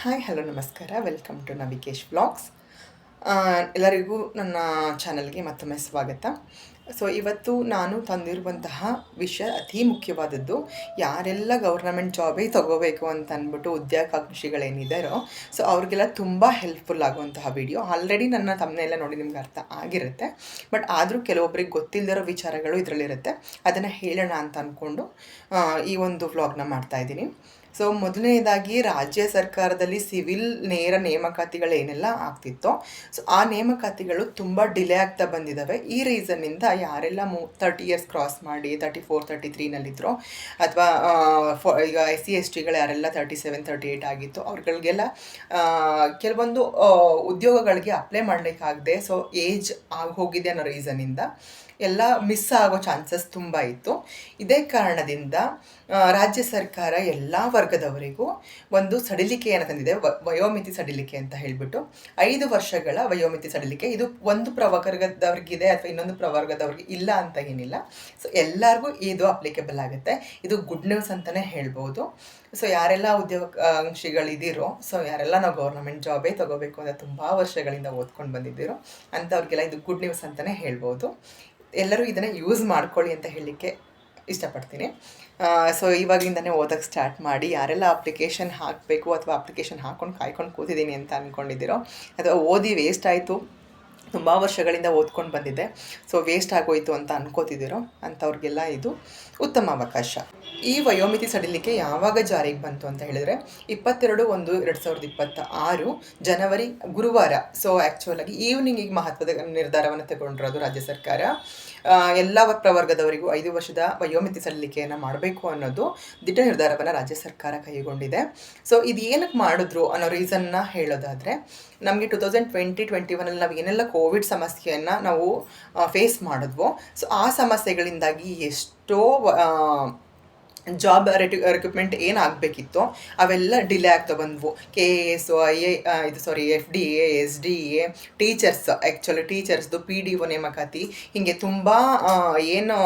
Hi hello ನಮಸ್ಕಾರ, welcome to ನವಿಕೇಶ್ vlogs. ಎಲ್ಲರಿಗೂ ನನ್ನ ಚಾನಲ್ಗೆ ಮತ್ತೊಮ್ಮೆ ಸ್ವಾಗತ. ಸೊ ಇವತ್ತು ನಾನು ತಂದಿರುವಂತಹ ವಿಷಯ ಅತಿ ಮುಖ್ಯವಾದದ್ದು. ಯಾರೆಲ್ಲ ಗೌರ್ನಮೆಂಟ್ ಜಾಬೇ ತಗೋಬೇಕು ಅಂತ ಅಂದ್ಬಿಟ್ಟು ಉದ್ಯೋಗಾಕಾಂಕ್ಷಿಗಳೇನಿದ್ದಾರೋ ಸೊ ಅವ್ರಿಗೆಲ್ಲ ತುಂಬ ಹೆಲ್ಪ್ಫುಲ್ ಆಗುವಂತಹ ವಿಡಿಯೋ. ಆಲ್ರೆಡಿ ನನ್ನ ತಮ್ಮನೆಲ್ಲ ನೋಡಿ ನಿಮ್ಗೆ ಅರ್ಥ ಆಗಿರುತ್ತೆ, ಬಟ್ ಆದರೂ ಕೆಲವೊಬ್ಬರಿಗೆ ಗೊತ್ತಿಲ್ಲದಿರೋ ವಿಚಾರಗಳು ಇದರಲ್ಲಿರುತ್ತೆ. ಅದನ್ನು ಹೇಳೋಣ ಅಂತ ಅಂದ್ಕೊಂಡು ಈ ಒಂದು ವ್ಲಾಗ್ನ ಮಾಡ್ತಾಯಿದ್ದೀನಿ. ಸೊ ಮೊದಲನೇದಾಗಿ ರಾಜ್ಯ ಸರ್ಕಾರದಲ್ಲಿ ಸಿವಿಲ್ ನೇರ ನೇಮಕಾತಿಗಳೇನೆಲ್ಲ ಆಗ್ತಿತ್ತೋ ಸೊ ಆ ನೇಮಕಾತಿಗಳು ತುಂಬ ಡಿಲೇ ಆಗ್ತಾ ಬಂದಿದ್ದಾವೆ. ಈ ರೀಸನ್ನಿಂದ ಯಾರೆಲ್ಲ 30 ಇಯರ್ಸ್ ಕ್ರಾಸ್ ಮಾಡಿ 34 33ನಲ್ಲಿದ್ದರೋ ಅಥವಾ ಈಗ SC STಗಳು ಯಾರೆಲ್ಲ 37 38 ಆಗಿತ್ತು ಅವ್ರುಗಳಿಗೆಲ್ಲ ಕೆಲವೊಂದು ಉದ್ಯೋಗಗಳಿಗೆ ಅಪ್ಲೈ ಮಾಡಲಿಕ್ಕಾಗದೆ ಸೊ ಏಜ್ ಹೋಗಿದೆ ಅನ್ನೋ ರೀಸನ್ನಿಂದ ಎಲ್ಲ ಮಿಸ್ ಆಗೋ ಚಾನ್ಸಸ್ ತುಂಬ ಇತ್ತು. ಇದೇ ಕಾರಣದಿಂದ ರಾಜ್ಯ ಸರ್ಕಾರ ಎಲ್ಲ ವರ್ಗದವರಿಗೂ ಒಂದು ಸಡಿಲಿಕೆಯನ್ನು ತಂದಿದೆ, ವಯೋಮಿತಿ ಸಡಿಲಿಕೆ ಅಂತ ಹೇಳಿಬಿಟ್ಟು 5 ವರ್ಷಗಳ ವಯೋಮಿತಿ ಸಡಿಲಿಕೆ. ಇದು ಒಂದು ಪ್ರವರ್ಗದವ್ರಿಗಿದೆ ಅಥವಾ ಇನ್ನೊಂದು ಪ್ರವರ್ಗದವ್ರಿಗೆ ಇಲ್ಲ ಅಂತ ಏನಿಲ್ಲ. ಸೊ ಎಲ್ಲರಿಗೂ ಇದು ಅಪ್ಲಿಕೇಬಲ್ ಆಗುತ್ತೆ. ಇದು ಗುಡ್ ನ್ಯೂಸ್ ಅಂತಲೇ ಹೇಳ್ಬೋದು. ಸೊ ಯಾರೆಲ್ಲ ಉದ್ಯೋಗಾಕಾಂಕ್ಷಿಗಳಿದ್ದೀರೋ ಸೊ ಯಾರೆಲ್ಲ ನಾವು ಗೌರ್ನಮೆಂಟ್ ಜಾಬೇ ತಗೋಬೇಕು ಅಂತ ತುಂಬ ವರ್ಷಗಳಿಂದ ಓದ್ಕೊಂಡು ಬಂದಿದ್ದೀರೋ ಅಂಥವ್ರಿಗೆಲ್ಲ ಇದು ಗುಡ್ ನ್ಯೂಸ್ ಅಂತಲೇ ಹೇಳ್ಬೋದು. ಎಲ್ಲರೂ ಇದನ್ನು ಯೂಸ್ ಮಾಡ್ಕೊಳ್ಳಿ ಅಂತ ಹೇಳಲಿಕ್ಕೆ ಇಷ್ಟಪಡ್ತೀನಿ. ಸೊ ಇವಾಗಿಂದನೇ ಓದೋಕ್ಕೆ ಸ್ಟಾರ್ಟ್ ಮಾಡಿ. ಯಾರೆಲ್ಲ ಅಪ್ಲಿಕೇಶನ್ ಹಾಕಬೇಕು ಅಥವಾ ಅಪ್ಲಿಕೇಶನ್ ಹಾಕ್ಕೊಂಡು ಕಾಯ್ಕೊಂಡು ಕೂತಿದ್ದೀನಿ ಅಂತ ಅಂದ್ಕೊಂಡಿದ್ದೀರೋ ಅಥವಾ ಓದಿ ವೇಸ್ಟ್ ಆಯಿತು, ತುಂಬ ವರ್ಷಗಳಿಂದ ಓದ್ಕೊಂಡು ಬಂದಿದ್ದೆ ಸೊ ವೇಸ್ಟ್ ಆಗೋಯಿತು ಅಂತ ಅನ್ಕೋತಿದ್ದೀರೋ ಅಂಥವ್ರಿಗೆಲ್ಲ ಇದು ಉತ್ತಮ ಅವಕಾಶ. ಈ ವಯೋಮಿತಿ ಸಡಿಲಿಕೆ ಯಾವಾಗ ಜಾರಿಗೆ ಬಂತು ಅಂತ ಹೇಳಿದರೆ 22/1/2026 ಜನವರಿ ಗುರುವಾರ. ಸೊ ಆ್ಯಕ್ಚುಲಾಗಿ ಈವ್ನಿಂಗಿಗೆ ಮಹತ್ವದ ನಿರ್ಧಾರವನ್ನು ತಗೊಂಡಿರೋದು ರಾಜ್ಯ ಸರ್ಕಾರ. ಎಲ್ಲ ಪ್ರವರ್ಗದವರಿಗೂ 5 ವರ್ಷದ ವಯೋಮಿತಿ ಸಡಿಲಿಕೆಯನ್ನು ಮಾಡಬೇಕು ಅನ್ನೋದು ದಿಟ್ಟ ನಿರ್ಧಾರವನ್ನು ರಾಜ್ಯ ಸರ್ಕಾರ ಕೈಗೊಂಡಿದೆ. ಸೊ ಇದು ಏನಕ್ಕೆ ಮಾಡಿದ್ರು ಅನ್ನೋ ರೀಸನ್ನ ಹೇಳೋದಾದರೆ, ನಮಗೆ 2020-21 ನಾವು ಏನೆಲ್ಲ ಕೋವಿಡ್ ಸಮಸ್ಯೆಯನ್ನು ನಾವು ಫೇಸ್ ಮಾಡಿದ್ವೋ ಸೊ ಆ ಸಮಸ್ಯೆಗಳಿಂದಾಗಿ ಎಷ್ಟೋ ಜಾಬ್ ರಿಕ್ರೂಟ್ಮೆಂಟ್ ಏನಾಗಬೇಕಿತ್ತೋ ಅವೆಲ್ಲ ಡಿಲೇ ಆಗ್ತಾ ಬಂದವು. KAS FDA SDA teachers, actually ಟೀಚರ್ಸ್ದು PDO ನೇಮಕಾತಿ, ಹೀಗೆ ತುಂಬ ಏನು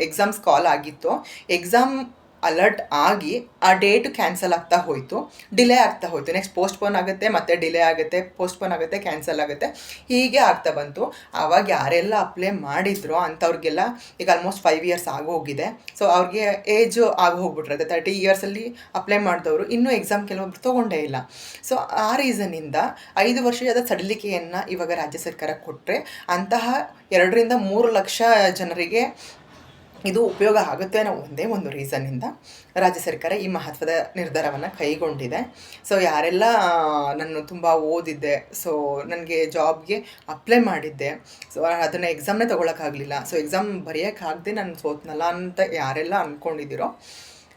ಎಕ್ಸಾಮ್ಸ್ ಕಾಲ್ ಆಗಿತ್ತೋ ಎಕ್ಸಾಮ್ ಅಲರ್ಟ್ ಆಗಿ ಆ ಡೇಟು ಕ್ಯಾನ್ಸಲ್ ಆಗ್ತಾ ಹೋಯಿತು, ಡಿಲೇ ಆಗ್ತಾ ಹೋಯಿತು. ನೆಕ್ಸ್ಟ್ ಪೋಸ್ಟ್ಪೋನ್ ಆಗುತ್ತೆ, ಮತ್ತೆ ಡಿಲೇ ಆಗುತ್ತೆ, ಪೋಸ್ಟ್ಪೋನ್ ಆಗುತ್ತೆ, ಕ್ಯಾನ್ಸಲ್ ಆಗುತ್ತೆ, ಹೀಗೆ ಆಗ್ತಾ ಬಂತು. ಆವಾಗ ಯಾರೆಲ್ಲ ಅಪ್ಲೈ ಮಾಡಿದ್ರೋ ಅಂಥವ್ರಿಗೆಲ್ಲ ಈಗ ಆಲ್ಮೋಸ್ಟ್ 5 ಇಯರ್ಸ್ ಆಗೋಗಿದೆ. ಸೊ ಅವ್ರಿಗೆ ಏಜು ಆಗೋಗ್ಬಿಟ್ರೆ 30 ಇಯರ್ಸಲ್ಲಿ ಅಪ್ಲೈ ಮಾಡಿದವರು ಇನ್ನೂ ಎಕ್ಸಾಮ್ ಕೆಲವೊಬ್ರು ತೊಗೊಂಡೇ ಇಲ್ಲ. ಸೊ ಆ ರೀಸನ್ನಿಂದ 5 ವರ್ಷದ ಸಡಿಲಿಕೆಯನ್ನು ಇವಾಗ ರಾಜ್ಯ ಸರ್ಕಾರ ಕೊಟ್ಟರೆ ಅಂತಹ 2-3 ಲಕ್ಷ ಜನರಿಗೆ ಇದು ಉಪಯೋಗ ಆಗುತ್ತೆ ಅನ್ನೋ ಒಂದೇ ಒಂದು ರೀಸನ್ನಿಂದ ರಾಜ್ಯ ಸರ್ಕಾರ ಈ ಮಹತ್ವದ ನಿರ್ಧಾರವನ್ನು ಕೈಗೊಂಡಿದೆ. ಸೊ ಯಾರೆಲ್ಲ ನಾನು ತುಂಬ ಓದಿದ್ದೆ, ಸೊ ನನಗೆ ಜಾಬ್ಗೆ ಅಪ್ಲೈ ಮಾಡಿದ್ದೆ, ಸೊ ಅದನ್ನು ಎಕ್ಸಾಮ್ನೇ ತೊಗೊಳಕ್ಕಾಗಲಿಲ್ಲ, ಸೊ ಎಕ್ಸಾಮ್ ಬರೆಯೋಕ್ಕಾಗದೆ ನಾನು ಸೋತ್ನಲ್ಲ ಅಂತ ಯಾರೆಲ್ಲ ಅಂದ್ಕೊಂಡಿದ್ದೀರೋ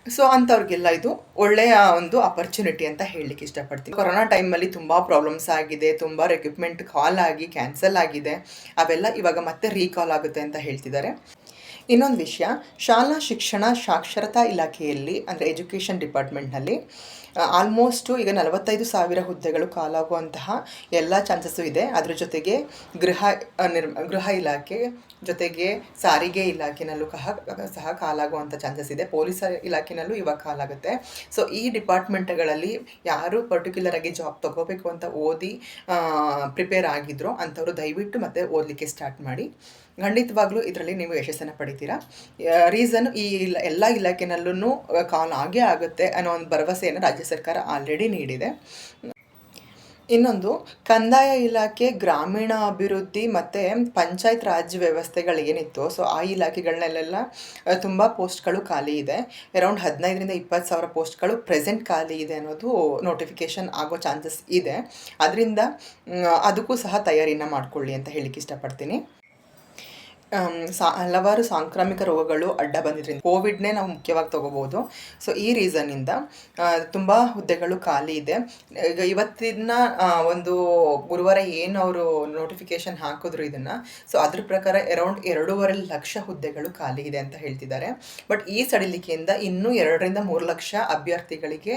ಸೊ ಅಂಥವ್ರಿಗೆಲ್ಲ ಇದು ಒಳ್ಳೆಯ ಒಂದು ಅಪರ್ಚುನಿಟಿ ಅಂತ ಹೇಳಲಿಕ್ಕೆ ಇಷ್ಟಪಡ್ತೀನಿ. ಕೊರೋನಾ ಟೈಮಲ್ಲಿ ತುಂಬ ಪ್ರಾಬ್ಲಮ್ಸ್ ಆಗಿದೆ, ತುಂಬ ರಿಕ್ರೂಟ್ಮೆಂಟ್ ಕಾಲ್ ಆಗಿ ಕ್ಯಾನ್ಸಲ್ ಆಗಿದೆ, ಅವೆಲ್ಲ ಇವಾಗ ಮತ್ತೆ ರೀಕಾಲ್ ಆಗುತ್ತೆ ಅಂತ ಹೇಳ್ತಿದ್ದಾರೆ. ಇನ್ನೊಂದು ವಿಷಯ, ಶಾಲಾ ಶಿಕ್ಷಣ ಸಾಕ್ಷರತಾ ಇಲಾಖೆಯಲ್ಲಿ ಅಂದರೆ ಎಜುಕೇಷನ್ ಡಿಪಾರ್ಟ್ಮೆಂಟ್ನಲ್ಲಿ ಆಲ್ಮೋಸ್ಟು ಈಗ 45,000 ಹುದ್ದೆಗಳು ಖಾಲಾಗುವಂತಹ ಎಲ್ಲ ಚಾನ್ಸಸ್ಸು ಇದೆ. ಅದ್ರ ಜೊತೆಗೆ ಗೃಹ ಇಲಾಖೆ ಜೊತೆಗೆ ಸಾರಿಗೆ ಇಲಾಖೆನಲ್ಲೂ ಸಹ ಖಾಲಾಗುವಂಥ ಚಾನ್ಸಸ್ ಇದೆ. ಪೊಲೀಸ್ ಇಲಾಖೆನಲ್ಲೂ ಇವಾಗ ಖಾಲಾಗುತ್ತೆ. ಸೊ ಈ ಡಿಪಾರ್ಟ್ಮೆಂಟ್ಗಳಲ್ಲಿ ಯಾರು ಪರ್ಟಿಕ್ಯುಲರ್ ಆಗಿ ಜಾಬ್ ತೊಗೋಬೇಕು ಅಂತ ಓದಿ ಪ್ರಿಪೇರ್ ಆಗಿದ್ರೋ ಅಂಥವ್ರು ದಯವಿಟ್ಟು ಮತ್ತೆ ಓದಲಿಕ್ಕೆ ಸ್ಟಾರ್ಟ್ ಮಾಡಿ. ಖಂಡಿತವಾಗ್ಲೂ ಇದರಲ್ಲಿ ನೀವು ಯಶಸ್ಸನ್ನು ಪಡಿತೀರಾ. ರೀಸನ್ ಈ ಎಲ್ಲ ಇಲಾಖೆನಲ್ಲೂ ಕಾಲ್ ಆಗೇ ಆಗುತ್ತೆ ಅನ್ನೋ ಒಂದು ಭರವಸೆಯನ್ನು ರಾಜ್ಯ ಸರ್ಕಾರ ಆಲ್ರೆಡಿ ನೀಡಿದೆ. ಇನ್ನೊಂದು, ಕಂದಾಯ ಇಲಾಖೆ, ಗ್ರಾಮೀಣ ಅಭಿವೃದ್ಧಿ ಮತ್ತು ಪಂಚಾಯತ್ ರಾಜ್ ವ್ಯವಸ್ಥೆಗಳೇನಿತ್ತು ಸೊ ಆ ಇಲಾಖೆಗಳನ್ನೆಲ್ಲ ತುಂಬ ಪೋಸ್ಟ್ಗಳು ಖಾಲಿ ಇದೆ. ಅರೌಂಡ್ 15,000-20,000 ಪೋಸ್ಟ್ಗಳು ಪ್ರೆಸೆಂಟ್ ಖಾಲಿ ಇದೆ ಅನ್ನೋದು ನೋಟಿಫಿಕೇಷನ್ ಆಗೋ ಚಾನ್ಸಸ್ ಇದೆ. ಅದರಿಂದ ಅದಕ್ಕೂ ಸಹ ತಯಾರಿನ ಮಾಡಿಕೊಳ್ಳಿ ಅಂತ ಹೇಳಲಿಕ್ಕೆ ಇಷ್ಟಪಡ್ತೀನಿ. ಹಲವಾರು ಸಾಂಕ್ರಾಮಿಕ ರೋಗಗಳು ಅಡ್ಡ ಬಂದಿದ್ದರಿಂದ ಕೋವಿಡ್ನೇ ನಾವು ಮುಖ್ಯವಾಗಿ ತೊಗೋಬೋದು. ಸೊ ಈ ರೀಸನ್ನಿಂದ ತುಂಬ ಹುದ್ದೆಗಳು ಖಾಲಿ ಇದೆ. ಈಗ ಇವತ್ತಿನ ಒಂದು ಗುರುವಾರ ಏನು ಅವರು ನೋಟಿಫಿಕೇಷನ್ ಹಾಕಿದ್ರು ಇದನ್ನು, ಸೊ ಅದ್ರ ಪ್ರಕಾರ ಅರೌಂಡ್ 2.5 ಲಕ್ಷ ಹುದ್ದೆಗಳು ಖಾಲಿ ಇದೆ ಅಂತ ಹೇಳ್ತಿದ್ದಾರೆ. ಬಟ್ ಈ ಸಡಿಲಿಕೆಯಿಂದ ಇನ್ನೂ 2-3 ಲಕ್ಷ ಅಭ್ಯರ್ಥಿಗಳಿಗೆ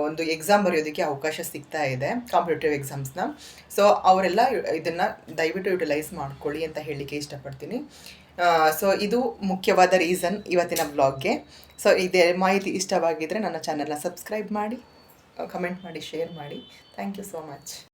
ಒಂದು ಎಕ್ಸಾಮ್ ಬರೆಯೋದಕ್ಕೆ ಅವಕಾಶ ಸಿಗ್ತಾ ಇದೆ, ಕಾಂಪಿಟೇಟಿವ್ ಎಕ್ಸಾಮ್ಸ್ನ. ಸೊ ಅವರೆಲ್ಲ ಇದನ್ನು ದಯವಿಟ್ಟು ಯುಟಿಲೈಸ್ ಮಾಡ್ಕೊಳ್ಳಿ ಅಂತ ಹೇಳಲಿಕ್ಕೆ ಇಷ್ಟಪಡ್ತೀನಿ. ಸೊ ಇದು ಮುಖ್ಯವಾದ ರೀಸನ್ ಇವತ್ತಿನ ಬ್ಲಾಗ್ಗೆ. ಸೊ ಇದೇ ಮಾಹಿತಿ ಇಷ್ಟವಾಗಿದ್ದರೆ ನನ್ನ ಚಾನಲ್ನ ಸಬ್ಸ್ಕ್ರೈಬ್ ಮಾಡಿ. ಕಮೆಂಟ್ ಮಾಡಿ, ಶೇರ್ ಮಾಡಿ. Thank you so much.